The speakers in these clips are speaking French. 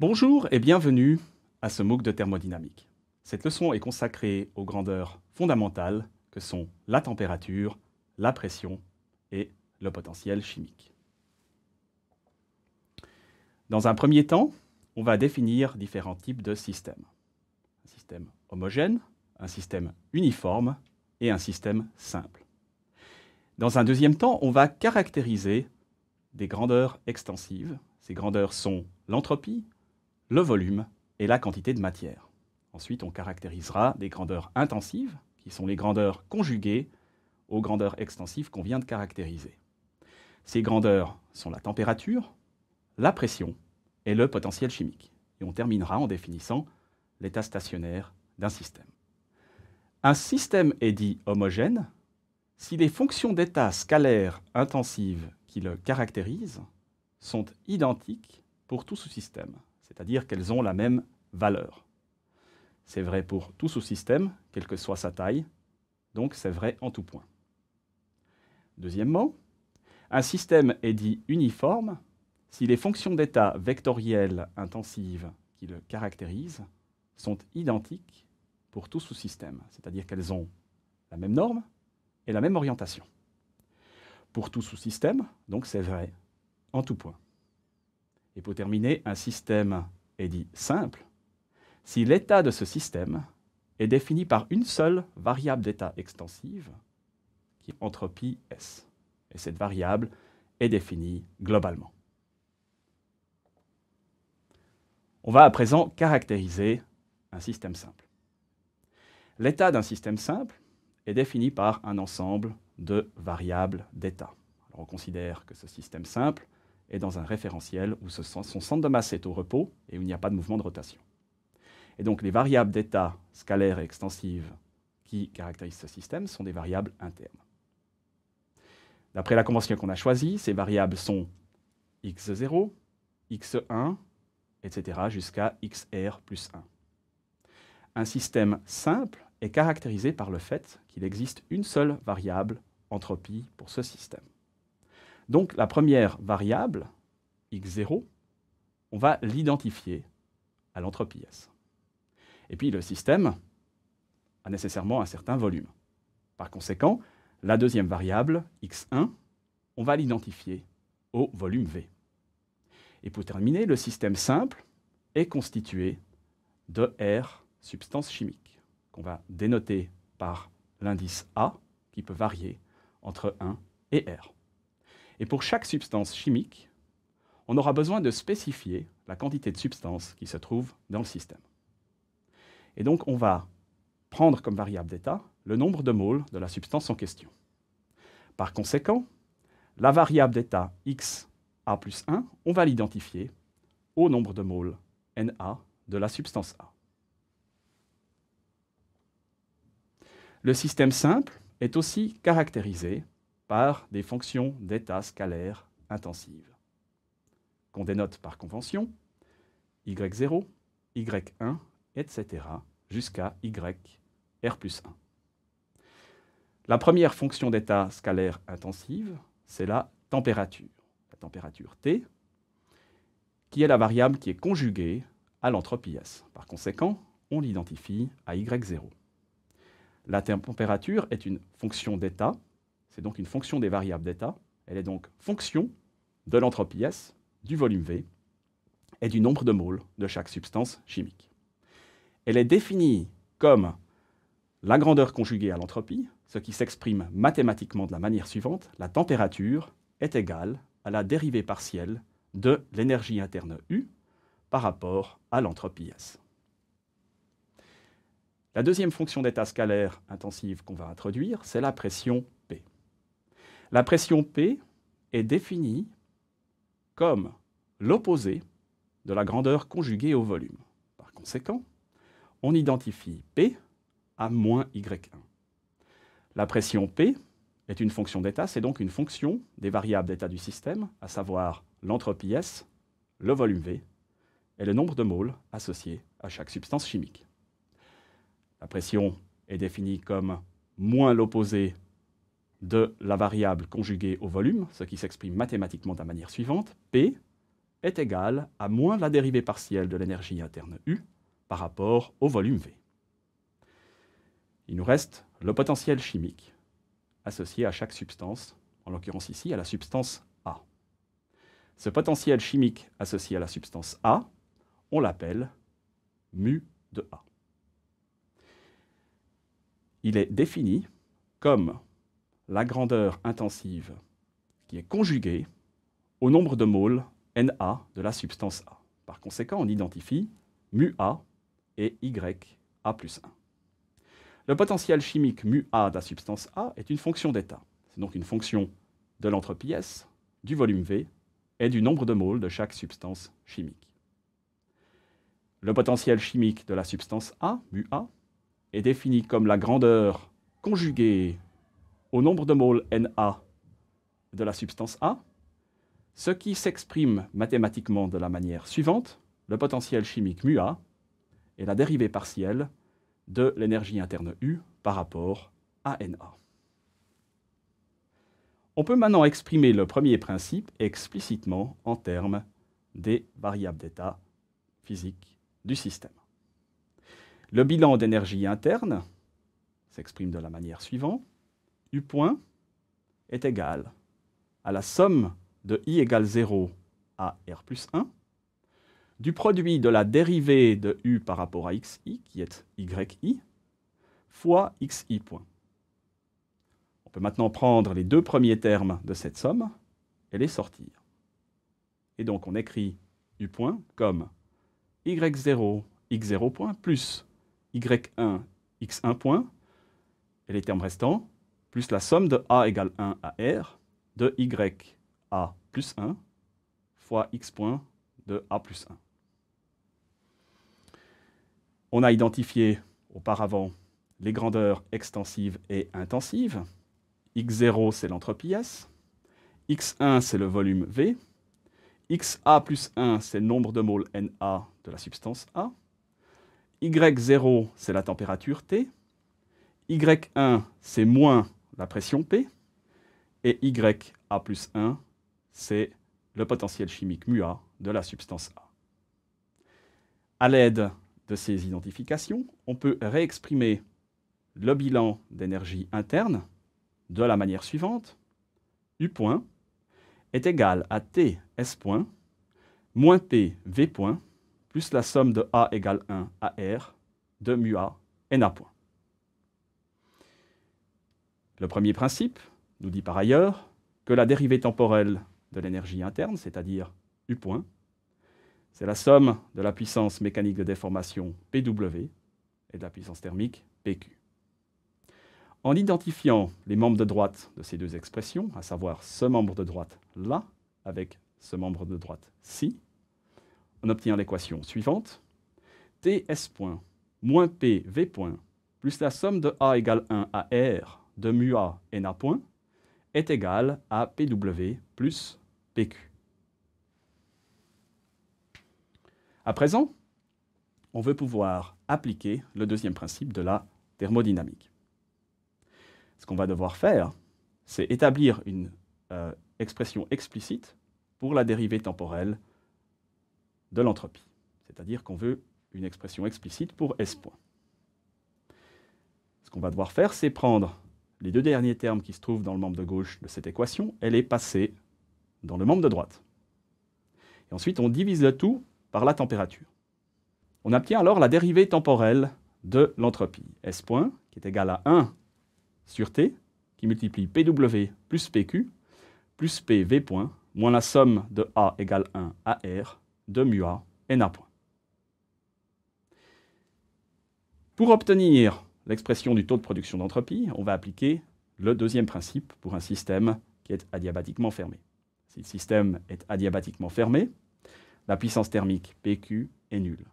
Bonjour et bienvenue à ce MOOC de thermodynamique. Cette leçon est consacrée aux grandeurs fondamentales que sont la température, la pression et le potentiel chimique. Dans un premier temps, on va définir différents types de systèmes. Un système homogène, un système uniforme et un système simple. Dans un deuxième temps, on va caractériser des grandeurs extensives. Ces grandeurs sont l'entropie, le volume et la quantité de matière. Ensuite, on caractérisera des grandeurs intensives, qui sont les grandeurs conjuguées aux grandeurs extensives qu'on vient de caractériser. Ces grandeurs sont la température, la pression et le potentiel chimique. Et on terminera en définissant l'état stationnaire d'un système. Un système est dit homogène si les fonctions d'état scalaires intensives qui le caractérisent sont identiques pour tout sous-système, c'est-à-dire qu'elles ont la même valeur. C'est vrai pour tout sous-système, quelle que soit sa taille, donc c'est vrai en tout point. Deuxièmement, un système est dit uniforme si les fonctions d'état vectorielles intensives qui le caractérisent sont identiques pour tout sous-système, c'est-à-dire qu'elles ont la même norme et la même orientation. Pour tout sous-système, donc c'est vrai en tout point. Et pour terminer, un système est dit simple si l'état de ce système est défini par une seule variable d'état extensive, qui est entropie S. Et cette variable est définie globalement. On va à présent caractériser un système simple. L'état d'un système simple est défini par un ensemble de variables d'état. On considère que ce système simple est dans un référentiel où son centre de masse est au repos et où il n'y a pas de mouvement de rotation. Et donc les variables d'état scalaires et extensives qui caractérisent ce système sont des variables internes. D'après la convention qu'on a choisie, ces variables sont x0, x1, etc. jusqu'à xr plus 1. Un système simple est caractérisé par le fait qu'il existe une seule variable entropie pour ce système. Donc la première variable, x0, on va l'identifier à l'entropie S. Et puis le système a nécessairement un certain volume. Par conséquent, la deuxième variable, x1, on va l'identifier au volume V. Et pour terminer, le système simple est constitué de R substances chimiques, qu'on va dénoter par l'indice A, qui peut varier entre 1 et R. Et pour chaque substance chimique, on aura besoin de spécifier la quantité de substance qui se trouve dans le système. Et donc, on va prendre comme variable d'état le nombre de moles de la substance en question. Par conséquent, la variable d'état XA plus 1, on va l'identifier au nombre de moles Na de la substance A. Le système simple est aussi caractérisé par des fonctions d'état scalaires intensives, qu'on dénote par convention, y0, y1, etc., jusqu'à yr plus 1. La première fonction d'état scalaire intensive, c'est la température T, qui est la variable qui est conjuguée à l'entropie S. Par conséquent, on l'identifie à y0. La température est une fonction d'état, c'est donc une fonction des variables d'état. Elle est donc fonction de l'entropie S, du volume V et du nombre de moles de chaque substance chimique. Elle est définie comme la grandeur conjuguée à l'entropie, ce qui s'exprime mathématiquement de la manière suivante. La température est égale à la dérivée partielle de l'énergie interne U par rapport à l'entropie S. La deuxième fonction d'état scalaire intensive qu'on va introduire, c'est la pression P. La pression P est définie comme l'opposé de la grandeur conjuguée au volume. Par conséquent, on identifie P à moins y1. La pression P est une fonction d'état, c'est donc une fonction des variables d'état du système, à savoir l'entropie S, le volume V et le nombre de moles associés à chaque substance chimique. La pression est définie comme moins l'opposé de la variable conjuguée au volume, ce qui s'exprime mathématiquement de la manière suivante. P est égal à moins la dérivée partielle de l'énergie interne U par rapport au volume V. Il nous reste le potentiel chimique associé à chaque substance, en l'occurrence ici à la substance A. Ce potentiel chimique associé à la substance A, on l'appelle mu de A. Il est défini comme la grandeur intensive qui est conjuguée au nombre de moles Na de la substance A. Par conséquent, on identifie mu A et YA plus 1. Le potentiel chimique mu A de la substance A est une fonction d'état. C'est donc une fonction de l'entropie S, du volume V et du nombre de moles de chaque substance chimique. Le potentiel chimique de la substance A, mu A, est défini comme la grandeur conjuguée au nombre de moles Na de la substance A, ce qui s'exprime mathématiquement de la manière suivante. Le potentiel chimique mu A est la dérivée partielle de l'énergie interne U par rapport à Na. On peut maintenant exprimer le premier principe explicitement en termes des variables d'état physiques du système. Le bilan d'énergie interne s'exprime de la manière suivante. U point est égal à la somme de I égale 0 à R plus 1, du produit de la dérivée de U par rapport à XI, qui est YI, fois XI point. On peut maintenant prendre les deux premiers termes de cette somme et les sortir. Et donc on écrit U point comme Y0, X0 point, plus Y1, X1 point, et les termes restants, plus la somme de A égale 1 à R, de YA plus 1, fois X point de A plus 1. On a identifié auparavant les grandeurs extensives et intensives. X0, c'est l'entropie S. X1, c'est le volume V. XA plus 1, c'est le nombre de moles Na de la substance A. Y0, c'est la température T. Y1, c'est moins la pression P. Et YA plus 1, c'est le potentiel chimique mu A de la substance A. À l'aide de ces identifications, on peut réexprimer le bilan d'énergie interne de la manière suivante. U point est égal à T S point moins P V point plus la somme de A égale 1 à R de mu A Na point. Le premier principe nous dit par ailleurs que la dérivée temporelle de l'énergie interne, c'est-à-dire U point, c'est la somme de la puissance mécanique de déformation PW et de la puissance thermique PQ. En identifiant les membres de droite de ces deux expressions, à savoir ce membre de droite là, avec ce membre de droite ci, on obtient l'équation suivante. TS point moins PV point plus la somme de A égale 1 à R de mu A Na point est égale à PW plus PQ. À présent, on veut pouvoir appliquer le deuxième principe de la thermodynamique. Ce qu'on va devoir faire, c'est établir une expression explicite pour la dérivée temporelle de l'entropie. C'est-à-dire qu'on veut une expression explicite pour S point. Ce qu'on va devoir faire, c'est prendre les deux derniers termes qui se trouvent dans le membre de gauche de cette équation et les passer dans le membre de droite. Et ensuite, on divise le tout par la température. On obtient alors la dérivée temporelle de l'entropie. S point, qui est égale à 1 sur T, qui multiplie PW plus PQ, plus PV point, moins la somme de A égale 1 à R de mu A Na point. Pour obtenir l'expression du taux de production d'entropie, on va appliquer le deuxième principe pour un système qui est adiabatiquement fermé. Si le système est adiabatiquement fermé, la puissance thermique PQ est nulle.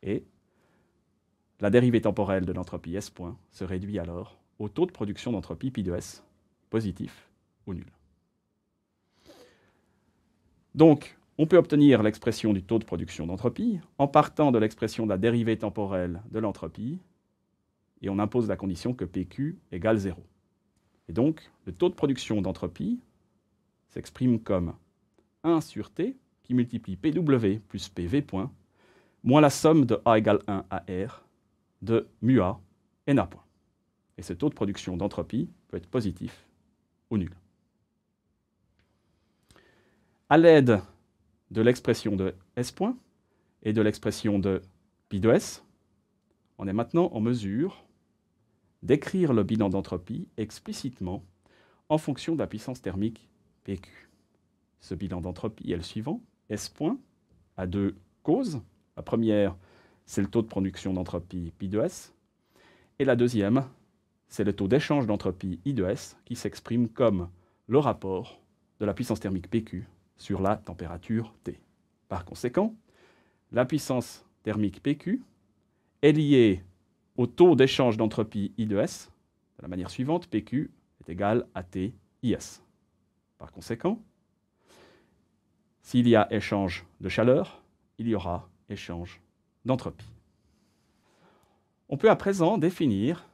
Et la dérivée temporelle de l'entropie S point se réduit alors au taux de production d'entropie pi de S, positif ou nul. Donc, on peut obtenir l'expression du taux de production d'entropie en partant de l'expression de la dérivée temporelle de l'entropie, et on impose la condition que PQ égale 0. Et donc, le taux de production d'entropie s'exprime comme 1 sur T, qui multiplie PW plus PV point, moins la somme de A égale 1 à R de mu A n A point. Et ce taux de production d'entropie peut être positif ou nul. À l'aide de l'expression de S point et de l'expression de pi de S, on est maintenant en mesure d'écrire le bilan d'entropie explicitement en fonction de la puissance thermique PQ. Ce bilan d'entropie est le suivant. S point a deux causes. La première, c'est le taux de production d'entropie pi de S. Et la deuxième, c'est le taux d'échange d'entropie I de S qui s'exprime comme le rapport de la puissance thermique PQ sur la température T. Par conséquent, la puissance thermique PQ est liée au taux d'échange d'entropie I de S de la manière suivante. PQ est égal à T IS. Par conséquent, s'il y a échange de chaleur, il y aura échange d'entropie. On peut à présent définir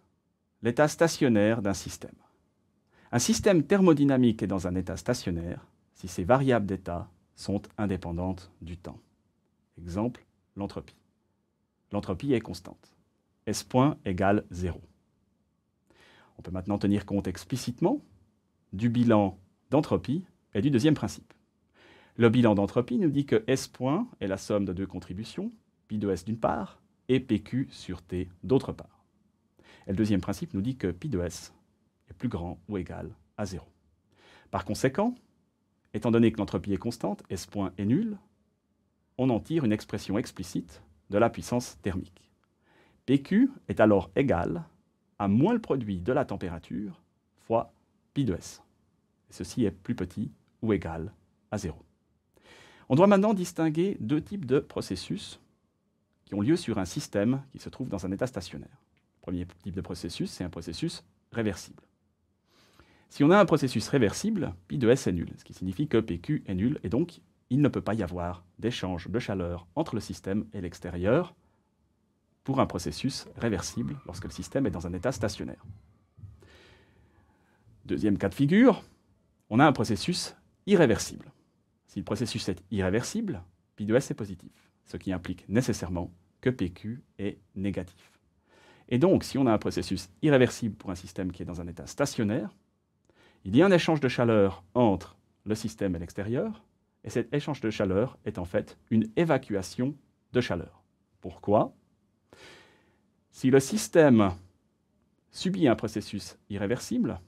l'état stationnaire d'un système. Un système thermodynamique est dans un état stationnaire si ses variables d'état sont indépendantes du temps. Exemple, l'entropie. L'entropie est constante. S point égale 0. On peut maintenant tenir compte explicitement du bilan d'entropie et du deuxième principe. Le bilan d'entropie nous dit que S point est la somme de deux contributions, pi de S d'une part, et PQ sur T d'autre part. Et le deuxième principe nous dit que pi de S est plus grand ou égal à 0. Par conséquent, étant donné que l'entropie est constante, S point est nul, on en tire une expression explicite de la puissance thermique. PQ est alors égal à moins le produit de la température fois pi de S. Et ceci est plus petit ou égal à 0. On doit maintenant distinguer deux types de processus qui ont lieu sur un système qui se trouve dans un état stationnaire. Le premier type de processus, c'est un processus réversible. Si on a un processus réversible, pi de S est nul, ce qui signifie que PQ est nul, et donc il ne peut pas y avoir d'échange de chaleur entre le système et l'extérieur pour un processus réversible lorsque le système est dans un état stationnaire. Deuxième cas de figure, on a un processus irréversible. Si le processus est irréversible, pi de S est positif, ce qui implique nécessairement que PQ est négatif. Et donc, si on a un processus irréversible pour un système qui est dans un état stationnaire, il y a un échange de chaleur entre le système et l'extérieur, et cet échange de chaleur est en fait une évacuation de chaleur. Pourquoi ? Si le système subit un processus irréversible,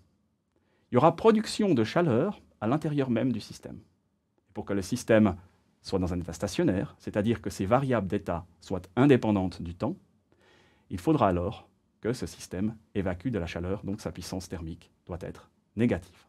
il y aura production de chaleur à l'intérieur même du système. Et pour que le système soit dans un état stationnaire, c'est-à-dire que ses variables d'état soient indépendantes du temps, il faudra alors que ce système évacue de la chaleur, donc sa puissance thermique doit être négative.